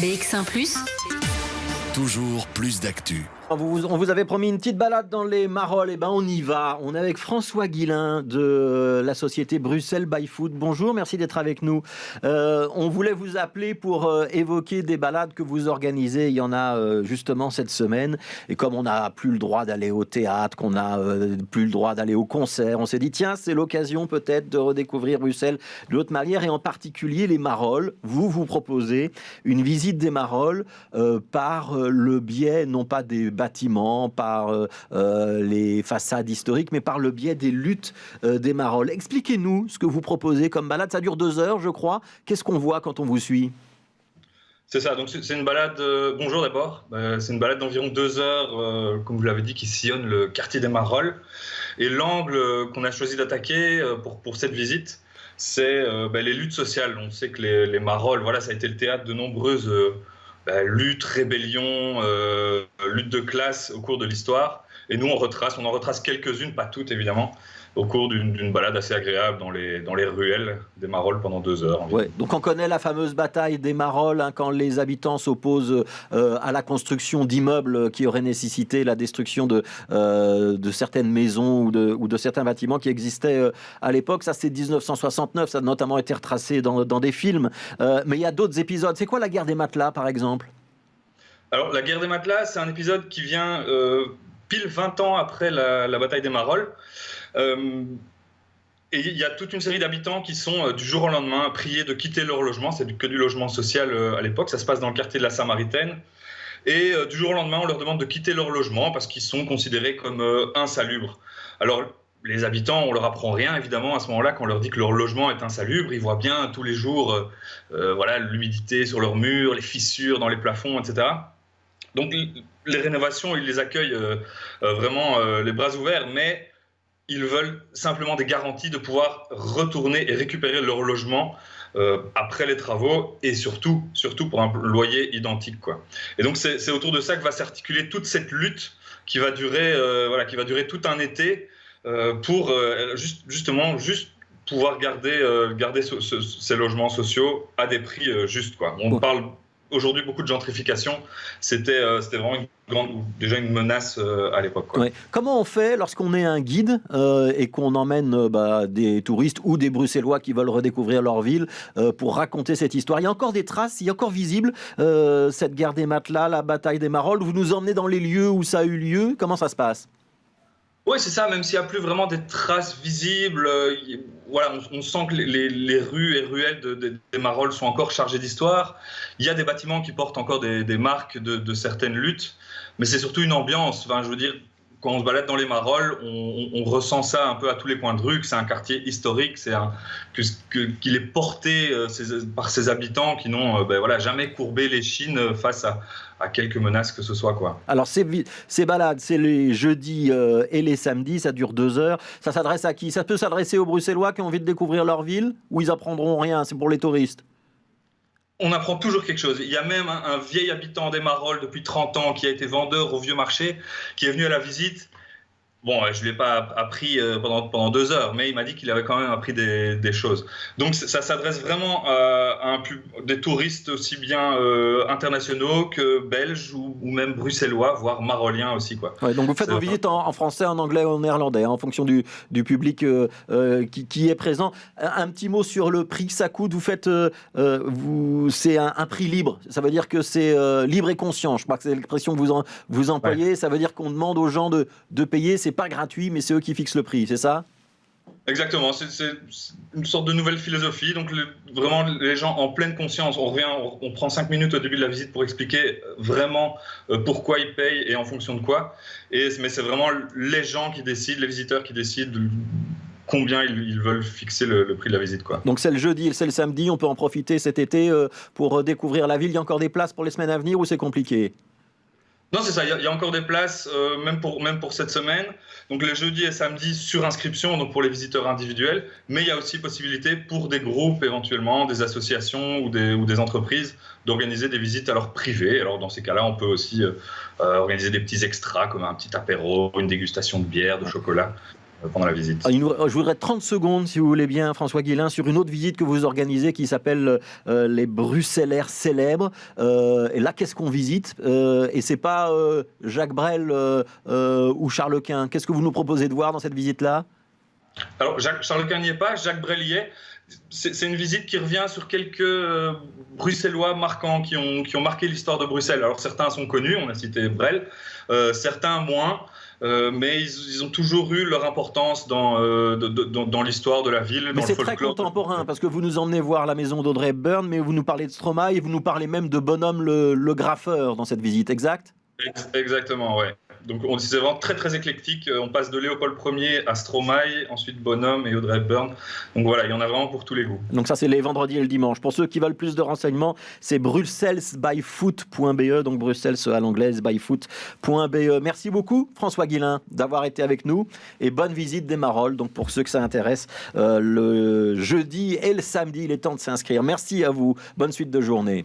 BX1 +, toujours plus d'actu. On vous avait promis une petite balade dans les Marolles, et ben on y va. On est avec François Guillain de la société Bruxelles by Food. Bonjour, merci d'être avec nous. On voulait vous appeler pour évoquer des balades que vous organisez. Il y en a justement cette semaine. Et comme on n'a plus le droit d'aller au théâtre, qu'on n'a plus le droit d'aller au concert, on s'est dit tiens, c'est l'occasion peut-être de redécouvrir Bruxelles de l'autre manière, et en particulier les Marolles. Vous proposez une visite des Marolles par le biais, non pas des bâtiments, par les façades historiques, mais par le biais des luttes des Marolles. Expliquez-nous ce que vous proposez comme balade. Ça dure 2 heures, je crois. Qu'est-ce qu'on voit quand on vous suit ? C'est ça, donc c'est une balade, bonjour d'abord, c'est une balade d'environ 2 heures, comme vous l'avez dit, qui sillonne le quartier des Marolles. Et l'angle qu'on a choisi d'attaquer pour cette visite, c'est les luttes sociales. On sait que les Marolles, voilà, ça a été le théâtre de nombreuses luttes, rébellions, luttes de classe au cours de l'histoire. Et nous, on en retrace quelques-unes, pas toutes évidemment, au cours d'une balade assez agréable dans les ruelles des Marolles pendant 2 heures. Ouais, donc on connaît la fameuse bataille des Marolles, quand les habitants s'opposent à la construction d'immeubles qui auraient nécessité la destruction de certaines maisons ou de certains bâtiments qui existaient à l'époque. Ça, c'est 1969, ça a notamment été retracé dans des films. Mais il y a d'autres épisodes. C'est quoi la guerre des matelas, par exemple ? Alors, la guerre des matelas, c'est un épisode qui vient pile 20 ans après la bataille des Marolles. Et il y a toute une série d'habitants qui sont du jour au lendemain priés de quitter leur logement. C'est que du logement social à l'époque. Ça se passe dans le quartier de la Samaritaine. Et du jour au lendemain, on leur demande de quitter leur logement parce qu'ils sont considérés comme insalubres. Alors, les habitants, on leur apprend rien, évidemment, à ce moment-là, quand on leur dit que leur logement est insalubre. Ils voient bien tous les jours l'humidité sur leurs murs, les fissures dans les plafonds, etc. Donc, les rénovations, ils les accueillent vraiment les bras ouverts, mais ils veulent simplement des garanties de pouvoir retourner et récupérer leur logement après les travaux, et surtout pour un loyer identique, quoi. Et donc c'est autour de ça que va s'articuler toute cette lutte qui va durer tout un été pour justement pouvoir garder ces logements sociaux à des prix justes, quoi. On parle aujourd'hui beaucoup de gentrification, c'était vraiment déjà une menace à l'époque, quoi. Ouais. Comment on fait lorsqu'on est un guide et qu'on emmène des touristes ou des Bruxellois qui veulent redécouvrir leur ville pour raconter cette histoire ? Il y a encore des traces, il y a encore visible cette guerre des matelas, la bataille des Marolles. Vous nous emmenez dans les lieux où ça a eu lieu. Comment ça se passe ? Oui, c'est ça, même s'il n'y a plus vraiment des traces visibles, on sent que les rues et ruelles des Marolles sont encore chargées d'histoire. Il y a des bâtiments qui portent encore des marques de certaines luttes, mais c'est surtout une ambiance. Enfin, je veux dire, quand on se balade dans les Marolles, on ressent ça un peu à tous les coins de rue, que c'est un quartier historique, qu'il est porté par ses habitants qui n'ont jamais courbé l'échine face à quelques menaces que ce soit, quoi. Alors ces balades, c'est les jeudis et les samedis, ça dure 2 heures. Ça s'adresse à qui ? Ça peut s'adresser aux Bruxellois qui ont envie de découvrir leur ville, ou ils apprendront rien, c'est pour les touristes ? On apprend toujours quelque chose. Il y a même un vieil habitant des Marolles depuis 30 ans qui a été vendeur au vieux marché, qui est venu à la visite. Bon, je ne lui ai pas appris pendant 2 heures, mais il m'a dit qu'il avait quand même appris des choses. Donc ça s'adresse vraiment à des touristes aussi bien internationaux que belges ou même bruxellois, voire maroliens aussi, quoi. Ouais, donc vous faites vos visites en français, en anglais ou en néerlandais, en fonction du public qui est présent. Un petit mot sur le prix que ça coûte. Vous faites, c'est un prix libre. Ça veut dire que c'est libre et conscient. Je crois que c'est l'expression que vous employez. Ouais. Ça veut dire qu'on demande aux gens de payer. C'est pas gratuit, mais c'est eux qui fixent le prix, c'est ça ? Exactement, c'est une sorte de nouvelle philosophie. Donc vraiment, les gens en pleine conscience, on prend 5 minutes au début de la visite pour expliquer vraiment pourquoi ils payent et en fonction de quoi. Mais c'est vraiment les gens qui décident, les visiteurs qui décident combien ils veulent fixer le prix de la visite, quoi. Donc c'est le jeudi et c'est le samedi, on peut en profiter cet été pour découvrir la ville. Il y a encore des places pour les semaines à venir ou c'est compliqué ? Non, c'est ça, il y a encore des places, même pour cette semaine. Donc les jeudis et samedis sur inscription, donc pour les visiteurs individuels, mais il y a aussi possibilité pour des groupes éventuellement, des associations ou des entreprises d'organiser des visites alors privées. Alors dans ces cas-là, on peut aussi organiser des petits extras comme un petit apéro, une dégustation de bière, de chocolat. pendant la visite. Je voudrais 30 secondes, si vous voulez bien, François Guillain, sur une autre visite que vous organisez qui s'appelle les Bruxellaires célèbres. Et là, qu'est-ce qu'on visite? Et c'est pas Jacques Brel ou Charles Quint. Qu'est-ce que vous nous proposez de voir dans cette visite-là? Alors, Charles Quint n'y est pas, Jacques Brel y est. C'est une visite qui revient sur quelques Bruxellois marquants qui ont marqué l'histoire de Bruxelles. Alors, certains sont connus, on a cité Brel, certains moins. Mais ils ont toujours eu leur importance dans l'histoire de la ville, dans le folklore. Mais c'est très contemporain, parce que vous nous emmenez voir la maison d'Audrey Hepburn, mais vous nous parlez de Stromae et vous nous parlez même de Bonhomme le graffeur dans cette visite, exact? Exactement, ouais. Donc c'est vraiment très très éclectique. On passe de Léopold Ier à Stromae, ensuite Bonhomme et Audrey Hepburn. Donc voilà, il y en a vraiment pour tous les goûts. Donc ça, c'est les vendredis et le dimanche. Pour ceux qui veulent plus de renseignements, c'est bruxellesbyfoot.be, donc Bruxelles à l'anglaise, byfoot.be. Merci beaucoup, François Guillain, d'avoir été avec nous. Et bonne visite des Marolles. Donc pour ceux que ça intéresse, le jeudi et le samedi, il est temps de s'inscrire. Merci à vous. Bonne suite de journée.